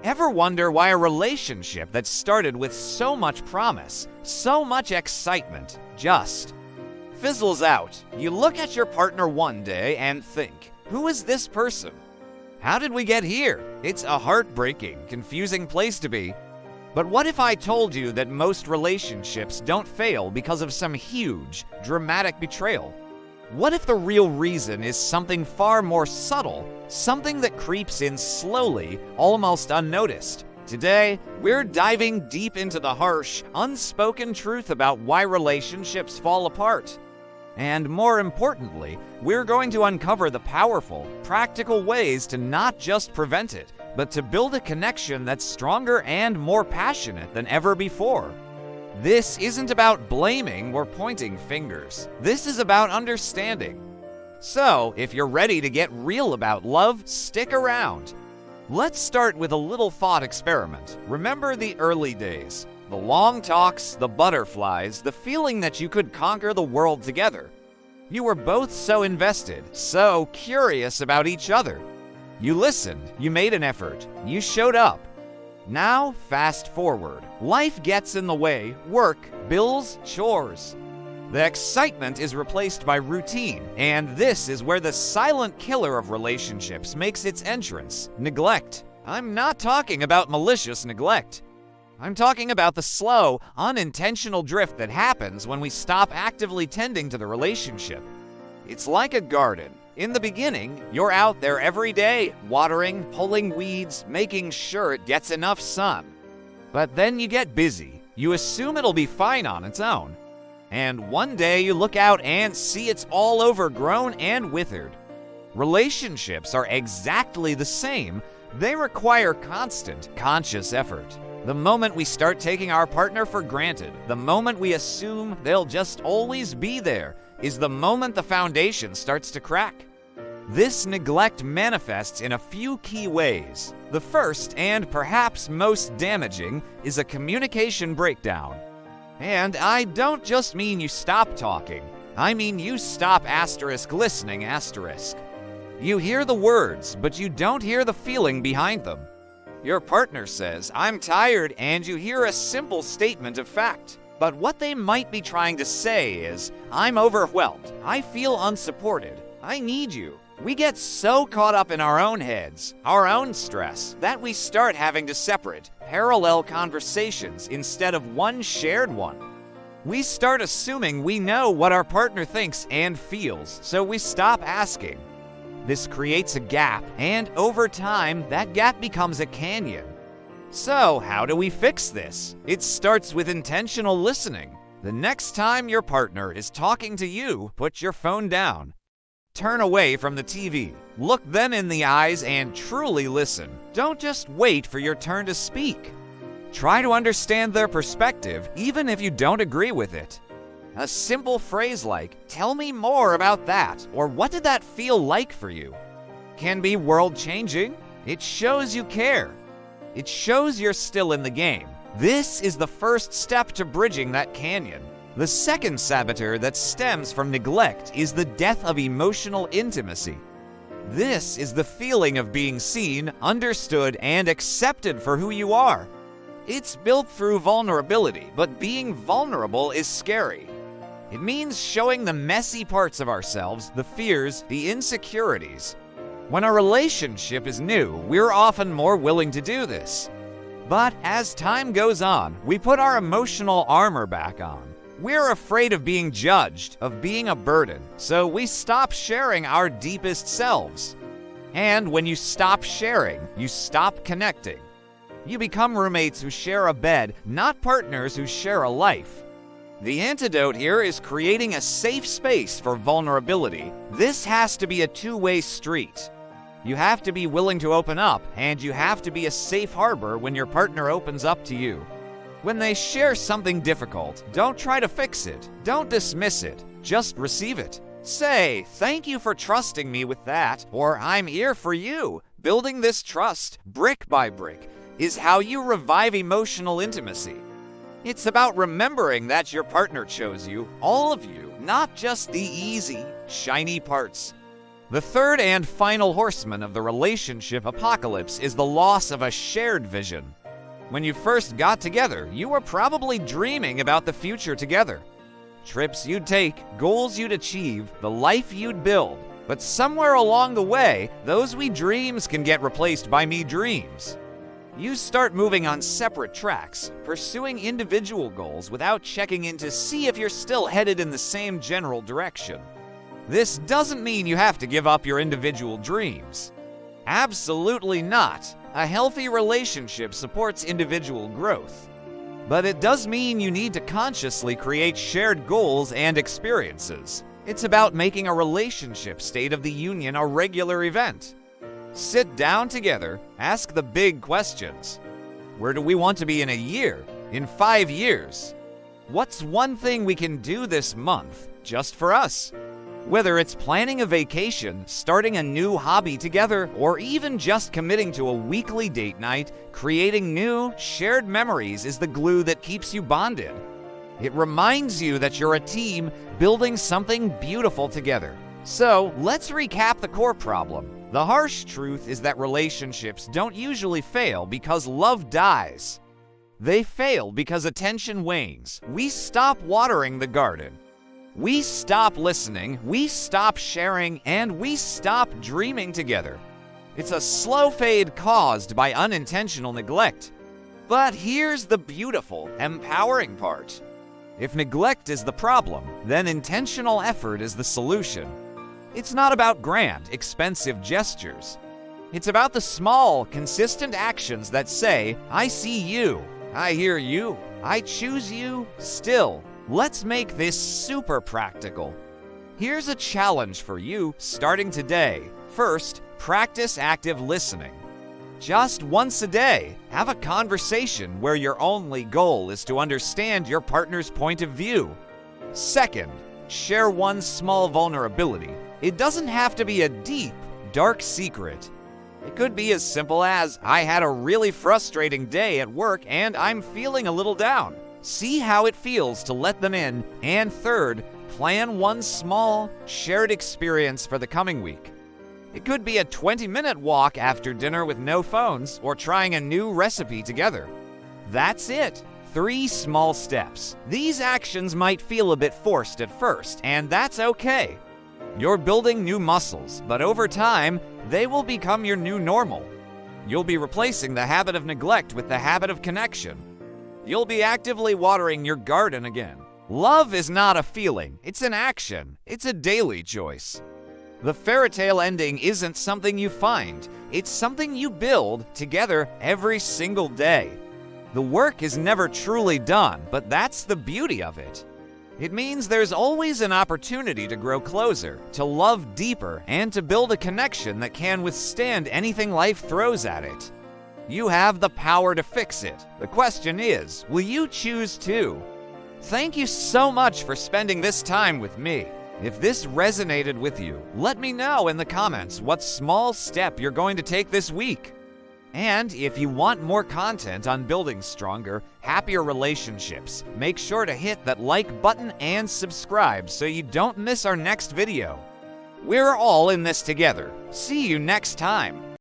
Ever wonder why a relationship that started with so much promise, so much excitement, just fizzles out? You look at your partner one day and think, who is this person? How did we get here? It's a heartbreaking, confusing place to be. But what if I told you that most relationships don't fail because of some huge, dramatic betrayal? What if the real reason is something far more subtle, something that creeps in slowly, almost unnoticed? Today, we're diving deep into the harsh, unspoken truth about why relationships fall apart. And more importantly, we're going to uncover the powerful, practical ways to not just prevent it, but to build a connection that's stronger and more passionate than ever before. This isn't about blaming or pointing fingers. This is about understanding. So, if you're ready to get real about love, stick around. Let's start with a little thought experiment. Remember the early days. The long talks, the butterflies, the feeling that you could conquer the world together. You were both so invested, so curious about each other. You listened, you made an effort, you showed up. Now, fast forward. Life gets in the way, work, bills, chores. The excitement is replaced by routine, and this is where the silent killer of relationships makes its entrance: neglect. I'm not talking about malicious neglect. I'm talking about the slow, unintentional drift that happens when we stop actively tending to the relationship. It's like a garden. In the beginning, you're out there every day, watering, pulling weeds, making sure it gets enough sun. But then you get busy. You assume it'll be fine on its own. And one day you look out and see it's all overgrown and withered. Relationships are exactly the same. They require constant, conscious effort. The moment we start taking our partner for granted, the moment we assume they'll just always be there, is the moment the foundation starts to crack. This neglect manifests in a few key ways. The first, and perhaps most damaging, is a communication breakdown. And I don't just mean you stop talking. I mean you stop listening. You hear the words, but you don't hear the feeling behind them. Your partner says, "I'm tired," and you hear a simple statement of fact. But what they might be trying to say is, "I'm overwhelmed. I feel unsupported. I need you." We get so caught up in our own heads, our own stress, that we start having to separate, parallel conversations instead of one shared one. We start assuming we know what our partner thinks and feels, so we stop asking. This creates a gap, and over time, that gap becomes a canyon. So, how do we fix this? It starts with intentional listening. The next time your partner is talking to you, put your phone down. Turn away from the TV. Look them in the eyes and truly listen. Don't just wait for your turn to speak. Try to understand their perspective, even if you don't agree with it. A simple phrase like, "Tell me more about that," or "What did that feel like for you?" can be world-changing. It shows you care. It shows you're still in the game. This is the first step to bridging that canyon. The second saboteur that stems from neglect is the death of emotional intimacy. This is the feeling of being seen, understood, and accepted for who you are. It's built through vulnerability, but being vulnerable is scary. It means showing the messy parts of ourselves, the fears, the insecurities. When a relationship is new, we're often more willing to do this. But as time goes on, we put our emotional armor back on. We're afraid of being judged, of being a burden, so we stop sharing our deepest selves. And when you stop sharing, you stop connecting. You become roommates who share a bed, not partners who share a life. The antidote here is creating a safe space for vulnerability. This has to be a two-way street. You have to be willing to open up, and you have to be a safe harbor when your partner opens up to you. When they share something difficult, don't try to fix it. Don't dismiss it. Just receive it. Say, "Thank you for trusting me with that," or "I'm here for you." Building this trust, brick by brick, is how you revive emotional intimacy. It's about remembering that your partner chose you, all of you, not just the easy, shiny parts. The third and final horseman of the relationship apocalypse is the loss of a shared vision. When you first got together, you were probably dreaming about the future together. Trips you'd take, goals you'd achieve, the life you'd build. But somewhere along the way, those we dreams can get replaced by me dreams. You start moving on separate tracks, pursuing individual goals without checking in to see if you're still headed in the same general direction. This doesn't mean you have to give up your individual dreams. Absolutely not. A healthy relationship supports individual growth. But it does mean you need to consciously create shared goals and experiences. It's about making a relationship state of the union a regular event. Sit down together, ask the big questions. Where do we want to be in a year? In 5 years? What's one thing we can do this month, just for us? Whether it's planning a vacation, starting a new hobby together, or even just committing to a weekly date night, creating new, shared memories is the glue that keeps you bonded. It reminds you that you're a team building something beautiful together. So, let's recap the core problem. The harsh truth is that relationships don't usually fail because love dies. They fail because attention wanes. We stop watering the garden. We stop listening, we stop sharing, and we stop dreaming together. It's a slow fade caused by unintentional neglect. But here's the beautiful, empowering part. If neglect is the problem, then intentional effort is the solution. It's not about grand, expensive gestures. It's about the small, consistent actions that say, I see you, I hear you, I choose you, still. Let's make this super practical. Here's a challenge for you starting today. First, practice active listening. Just once a day, have a conversation where your only goal is to understand your partner's point of view. Second, share one small vulnerability. It doesn't have to be a deep, dark secret. It could be as simple as, I had a really frustrating day at work and I'm feeling a little down. See how it feels to let them in. And third, plan one small, shared experience for the coming week. It could be a 20-minute walk after dinner with no phones, or trying a new recipe together. That's it. 3 small steps. These actions might feel a bit forced at first, and that's okay. You're building new muscles, but over time, they will become your new normal. You'll be replacing the habit of neglect with the habit of connection. You'll be actively watering your garden again. Love is not a feeling, it's an action. It's a daily choice. The fairy tale ending isn't something you find, it's something you build together every single day. The work is never truly done, but that's the beauty of it. It means there's always an opportunity to grow closer, to love deeper, and to build a connection that can withstand anything life throws at it. You have the power to fix it. The question is, will you choose to? Thank you so much for spending this time with me. If this resonated with you, let me know in the comments what small step you're going to take this week. And if you want more content on building stronger, happier relationships, make sure to hit that like button and subscribe so you don't miss our next video. We're all in this together. See you next time.